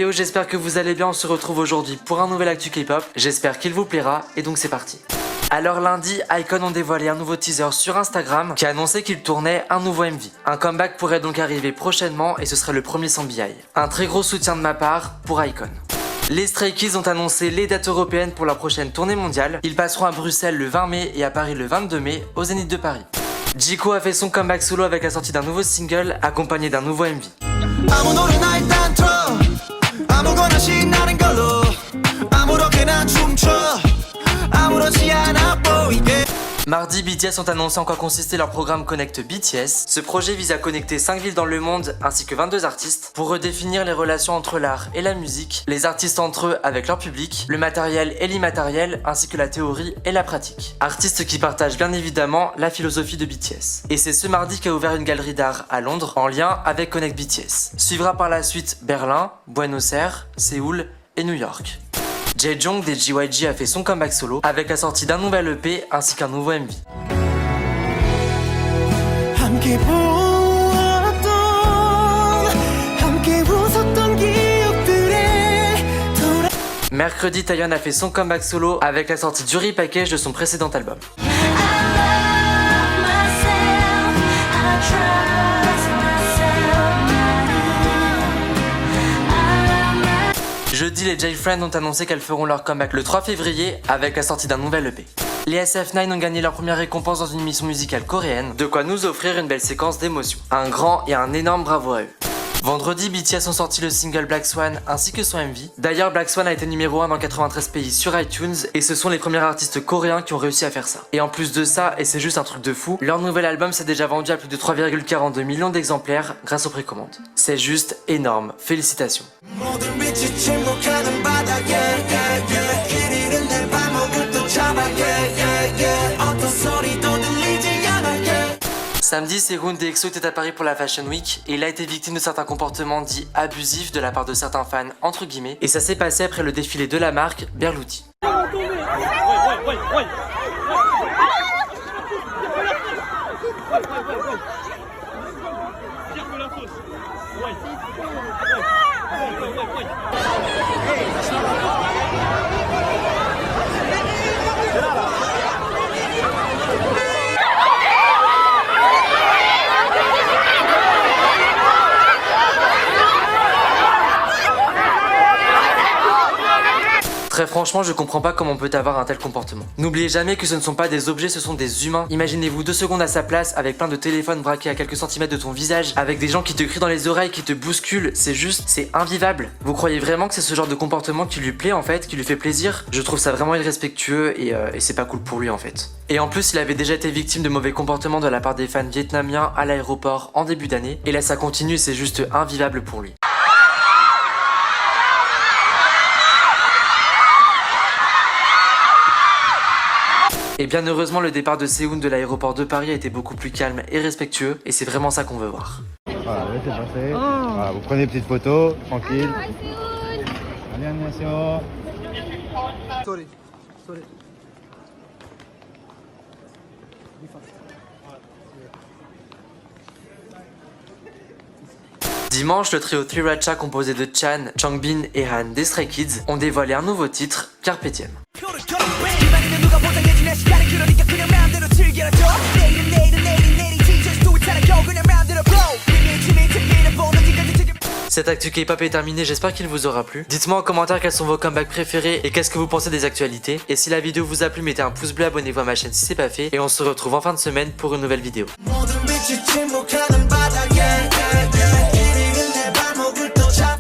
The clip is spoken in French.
yo, j'espère que vous allez bien, on se retrouve aujourd'hui pour un nouvel actu K-pop, j'espère qu'il vous plaira et donc c'est parti. Alors lundi, iKON ont dévoilé un nouveau teaser sur Instagram qui a annoncé qu'il tournait un nouveau MV. Un comeback pourrait donc arriver prochainement et ce serait le premier sans BI. Un très gros soutien de ma part pour iKON. Les Stray Kids ont annoncé les dates européennes pour la prochaine tournée mondiale. Ils passeront à Bruxelles le 20 mai et à Paris le 22 mai au Zénith de Paris. Jiko a fait son comeback solo avec la sortie d'un nouveau single accompagné d'un nouveau MV. Mardi, BTS ont annoncé en quoi consistait leur programme Connect BTS. Ce projet vise à connecter 5 villes dans le monde ainsi que 22 artistes pour redéfinir les relations entre l'art et la musique, les artistes entre eux avec leur public, le matériel et l'immatériel ainsi que la théorie et la pratique. Artistes qui partagent bien évidemment la philosophie de BTS. Et c'est ce mardi qu'a ouvert une galerie d'art à Londres en lien avec Connect BTS. Suivra par la suite Berlin, Buenos Aires, Séoul et New York. Jaejong des JYG a fait son comeback solo avec la sortie d'un nouvel EP ainsi qu'un nouveau MV. Mercredi, Taeyeon a fait son comeback solo avec la sortie du repackage de son précédent album. Jeudi, les J-Friends ont annoncé qu'elles feront leur comeback le 3 février avec la sortie d'un nouvel EP. Les SF9 ont gagné leur première récompense dans une émission musicale coréenne, de quoi nous offrir une belle séquence d'émotions. Un grand et un énorme bravo à eux. Vendredi, BTS ont sorti le single Black Swan ainsi que son MV. D'ailleurs, Black Swan a été numéro 1 dans 93 pays sur iTunes et ce sont les premiers artistes coréens qui ont réussi à faire ça. Et en plus de ça, et c'est juste un truc de fou, leur nouvel album s'est déjà vendu à plus de 3,42 millions d'exemplaires grâce aux précommandes. C'est juste énorme, félicitations. Samedi, Sehun des EXO était à Paris pour la Fashion Week et il a été victime de certains comportements dits abusifs de la part de certains fans entre guillemets et ça s'est passé après le défilé de la marque Berluti. Très franchement, je comprends pas comment on peut avoir un tel comportement. N'oubliez jamais que ce ne sont pas des objets, ce sont des humains. Imaginez-vous 2 secondes à sa place avec plein de téléphones braqués à quelques centimètres de ton visage, avec des gens qui te crient dans les oreilles, qui te bousculent, c'est invivable. Vous croyez vraiment que c'est ce genre de comportement qui lui plaît en fait, qui lui fait plaisir? Je trouve ça vraiment irrespectueux et c'est pas cool pour lui en fait. Et en plus, il avait déjà été victime de mauvais comportements de la part des fans vietnamiens à l'aéroport en début d'année, et là ça continue, c'est juste invivable pour lui. Et bien heureusement, le départ de Sehun de l'aéroport de Paris a été beaucoup plus calme et respectueux, et c'est vraiment ça qu'on veut voir. Voilà, laissez passer. Voilà, vous prenez une petite photo, tranquille. Allez, 안녕하세요. Sorry. Dimanche, le trio Three-Racha composé de Chan, Changbin et Han des Stray Kids ont dévoilé un nouveau titre, Carpe Diem. Cette actu K-pop est terminée, j'espère qu'il vous aura plu. Dites-moi en commentaire quels sont vos comebacks préférés et qu'est-ce que vous pensez des actualités. Et si la vidéo vous a plu, mettez un pouce bleu, abonnez-vous à ma chaîne si c'est pas fait. Et on se retrouve en fin de semaine pour une nouvelle vidéo.